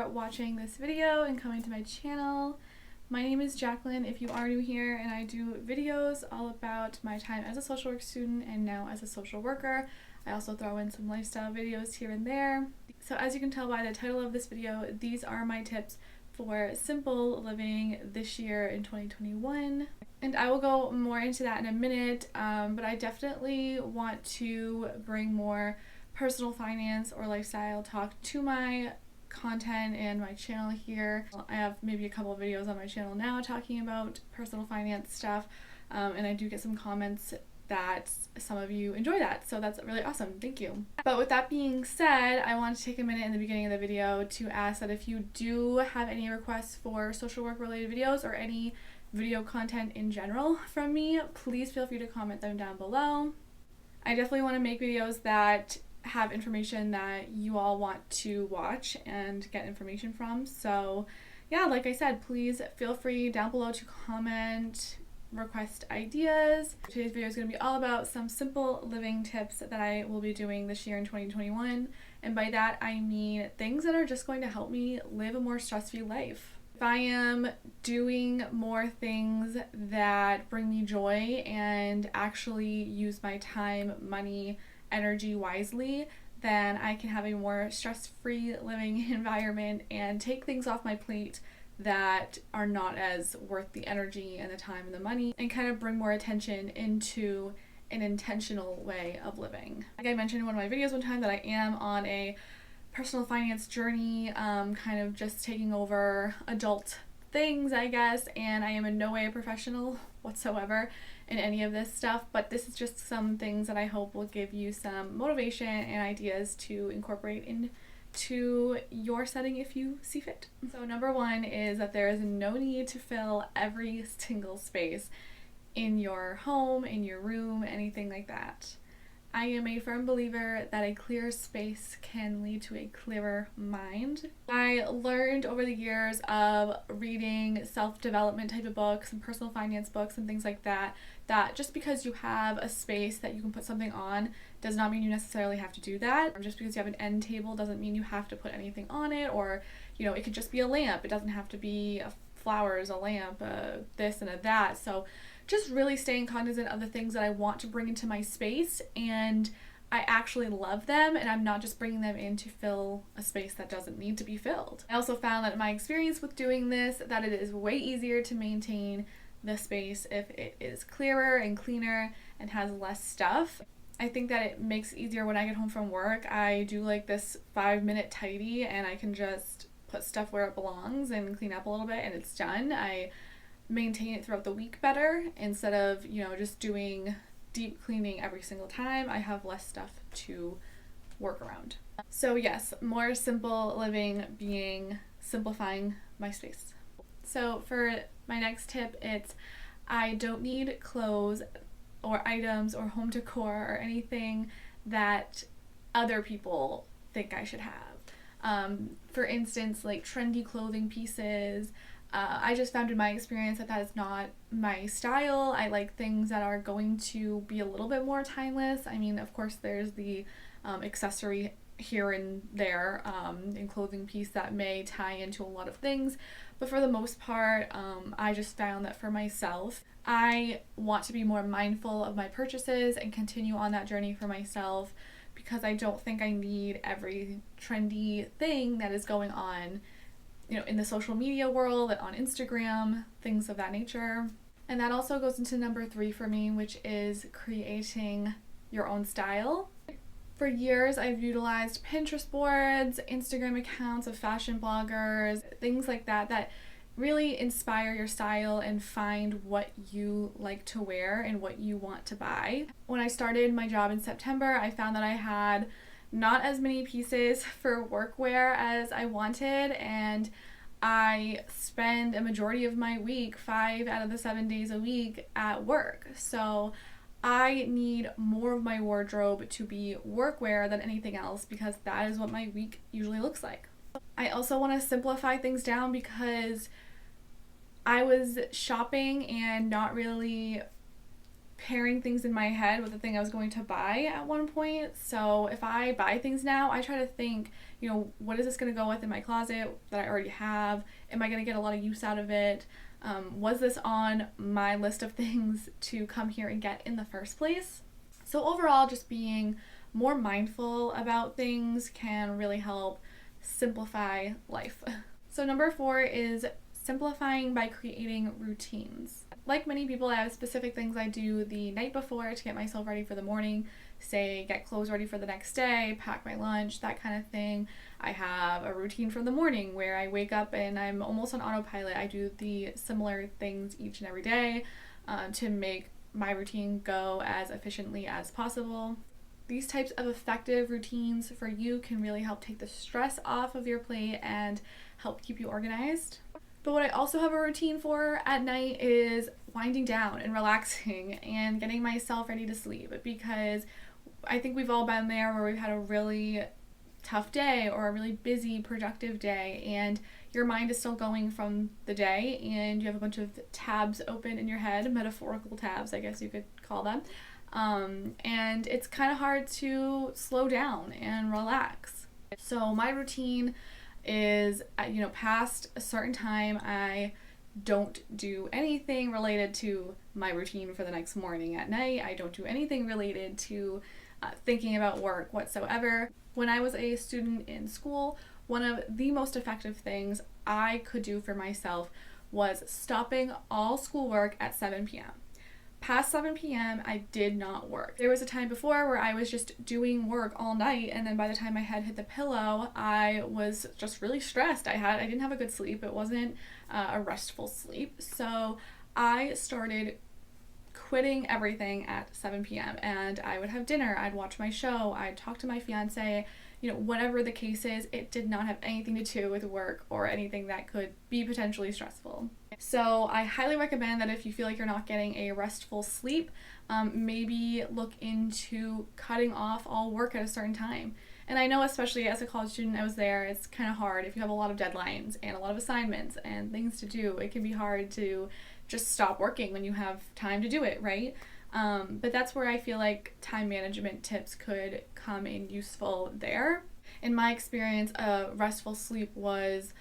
for watching this video and coming to my channel. My name is Jaclyn if you are new here, and I do videos all about my time as a social work student and now as a social worker. I also throw in some lifestyle videos here and there. So as you can tell by the title of this video, these are my tips for simple living this year in 2021. And I will go more into that in a minute, but I definitely want to bring more personal finance or lifestyle talk to my content and my channel here. I have maybe a couple of videos on my channel now talking about personal finance stuff, and I do get some comments that some of you enjoy that, so that's really awesome. Thank you. But with that being said, I want to take a minute in the beginning of the video to ask that if you do have any requests for social work related videos or any video content in general from me, please feel free to comment them down below. I definitely want to make videos that have information that you all want to watch and get information from. So yeah, like I said, please feel free down below to comment, request ideas. Today's video is going to be all about some simple living tips that I will be doing this year in 2021. And by that I mean things that are just going to help me live a more stress-free life. If I am doing more things that bring me joy and actually use my time, money, energy wisely, then I can have a more stress-free living environment and take things off my plate that are not as worth the energy and the time and the money, and kind of bring more attention into an intentional way of living. Like I mentioned in one of my videos one time that I am on a personal finance journey, kind of just taking over adult things, I guess, and I am in no way a professional whatsoever in any of this stuff, but this is just some things that I hope will give you some motivation and ideas to incorporate into your setting if you see fit. So number one is that there is no need to fill every single space in your home, in your room, anything like that. I am a firm believer that a clear space can lead to a clearer mind. I learned over the years of reading self-development type of books and personal finance books and things like that, that just because you have a space that you can put something on does not mean you necessarily have to do that. Or just because you have an end table doesn't mean you have to put anything on it, or it could just be a lamp. It doesn't have to be flowers, a lamp, this and a that. So just really staying cognizant of the things that I want to bring into my space, and I actually love them, and I'm not just bringing them in to fill a space that doesn't need to be filled. I also found that in my experience with doing this, that it is way easier to maintain the space if it is clearer and cleaner and has less stuff. I think that it makes it easier when I get home from work. I do like this 5-minute tidy, and I can just put stuff where it belongs and clean up a little bit and it's done. I maintain it throughout the week better instead of just doing deep cleaning every single time. I have less stuff to work around. So yes, more simple living being simplifying my space. So for my next tip, it's I don't need clothes or items or home decor or anything that other people think I should have. For instance, like trendy clothing pieces. I just found in my experience that is not my style. I like things that are going to be a little bit more timeless. I mean, of course, there's the accessory here and there in clothing piece that may tie into a lot of things, but for the most part, I just found that for myself, I want to be more mindful of my purchases and continue on that journey for myself, because I don't think I need every trendy thing that is going on in the social media world and on Instagram, things of that nature. And that also goes into number 3 for me, which is creating your own style. For years, I've utilized Pinterest boards, Instagram accounts of fashion bloggers, things like that, that really inspire your style and find what you like to wear and what you want to buy. When I started my job in September, I found that I had not as many pieces for workwear as I wanted, and I spend a majority of my week, 5 out of the 7 days a week, at work. So I need more of my wardrobe to be workwear than anything else, because that is what my week usually looks like. I also want to simplify things down, because I was shopping and not really pairing things in my head with the thing I was going to buy at one point. So if I buy things now, I try to think, you know, what is this going to go with in my closet that I already have? Am I going to get a lot of use out of it? Was this on my list of things to come here and get in the first place? So overall, just being more mindful about things can really help simplify life. So number 4 is simplifying by creating routines. Like many people, I have specific things I do the night before to get myself ready for the morning, say get clothes ready for the next day, pack my lunch, that kind of thing. I have a routine for the morning where I wake up and I'm almost on autopilot. I do the similar things each and every day to make my routine go as efficiently as possible. These types of effective routines for you can really help take the stress off of your plate and help keep you organized. But what I also have a routine for at night is winding down and relaxing and getting myself ready to sleep, because I think we've all been there where we've had a really tough day or a really busy, productive day, and your mind is still going from the day and you have a bunch of tabs open in your head, metaphorical tabs, I guess you could call them. And it's kind of hard to slow down and relax. So my routine is, past a certain time, I don't do anything related to my routine for the next morning. At night, I don't do anything related to thinking about work whatsoever. When I was a student in school, one of the most effective things I could do for myself was stopping all schoolwork at 7 p.m. Past 7 p.m., I did not work. There was a time before where I was just doing work all night, and then by the time my head hit the pillow, I was just really stressed. I didn't have a good sleep. It wasn't a restful sleep. So I started quitting everything at 7 p.m. and I would have dinner, I'd watch my show, I'd talk to my fiance, whatever the case is. It did not have anything to do with work or anything that could be potentially stressful. So I highly recommend that if you feel like you're not getting a restful sleep, maybe look into cutting off all work at a certain time. And I know, especially as a college student, I was there, it's kind of hard if you have a lot of deadlines and a lot of assignments and things to do. It can be hard to just stop working when you have time to do it, right? But that's where I feel like time management tips could come in useful there. In my experience, a restful sleep was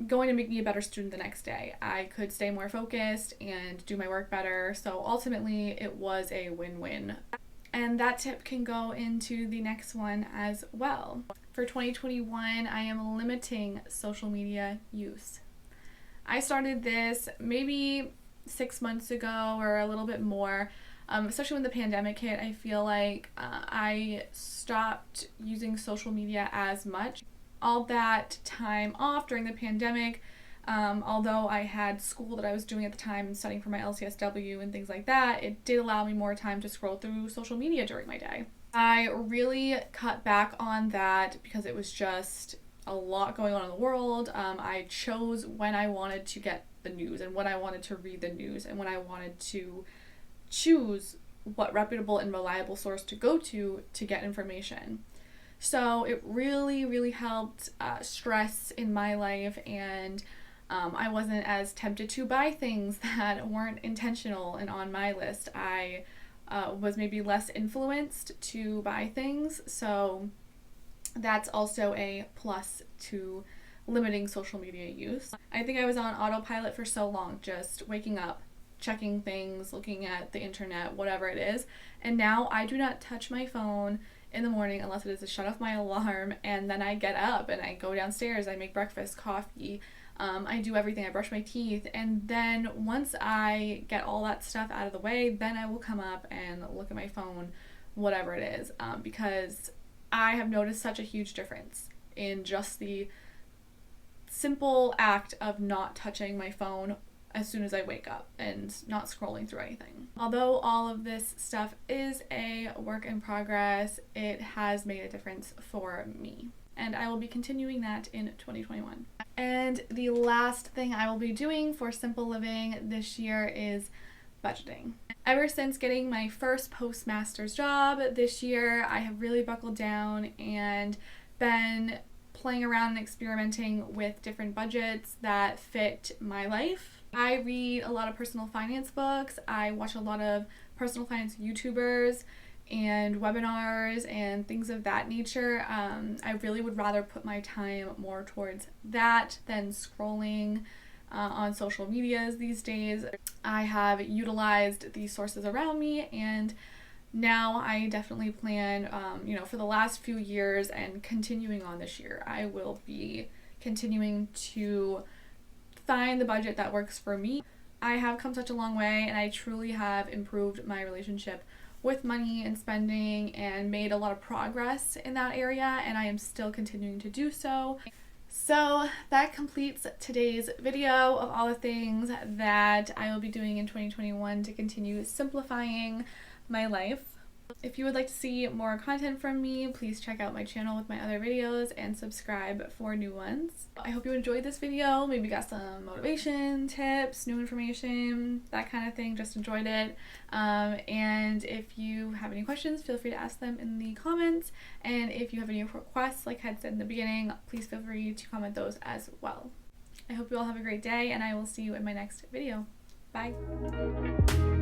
going to make me a better student the next day. I could stay more focused and do my work better. So ultimately, it was a win-win. And that tip can go into the next one as well. For 2021, I am limiting social media use. I started this maybe 6 months ago or a little bit more, especially when the pandemic hit. I feel like I stopped using social media as much. All that time off during the pandemic, although I had school that I was doing at the time and studying for my LCSW and things like that, it did allow me more time to scroll through social media during my day. I really cut back on that because it was just a lot going on in the world. I chose when I wanted to get the news and when I wanted to read the news and when I wanted to choose what reputable and reliable source to go to get information. So it really, really helped stress in my life, and I wasn't as tempted to buy things that weren't intentional and on my list. I was maybe less influenced to buy things, so that's also a plus to limiting social media use. I think I was on autopilot for so long, just waking up, checking things, looking at the internet, whatever it is, and now I do not touch my phone in the morning unless it is to shut off my alarm, and then I get up and I go downstairs, I make breakfast, coffee, I do everything, I brush my teeth, and then once I get all that stuff out of the way, then I will come up and look at my phone, whatever it is, because I have noticed such a huge difference in just the simple act of not touching my phone as soon as I wake up and not scrolling through anything. Although all of this stuff is a work in progress, it has made a difference for me. And I will be continuing that in 2021. And the last thing I will be doing for simple living this year is budgeting. Ever since getting my first postmaster's job this year, I have really buckled down and been playing around and experimenting with different budgets that fit my life. I read a lot of personal finance books. I watch a lot of personal finance YouTubers and webinars and things of that nature. I really would rather put my time more towards that than scrolling on social medias these days. I have utilized these sources around me, and now I definitely plan, for the last few years and continuing on this year, I will be continuing to find the budget that works for me. I have come such a long way, and I truly have improved my relationship with money and spending and made a lot of progress in that area, and I am still continuing to do so. So that completes today's video of all the things that I will be doing in 2021 to continue simplifying my life. If you would like to see more content from me, please check out my channel with my other videos and subscribe for new ones. I hope you enjoyed this video, maybe got some motivation, tips, new information, that kind of thing. Just enjoyed it. And if you have any questions, feel free to ask them in the comments. And if you have any requests, like I had said in the beginning, please feel free to comment those as well. I hope you all have a great day, and I will see you in my next video. Bye!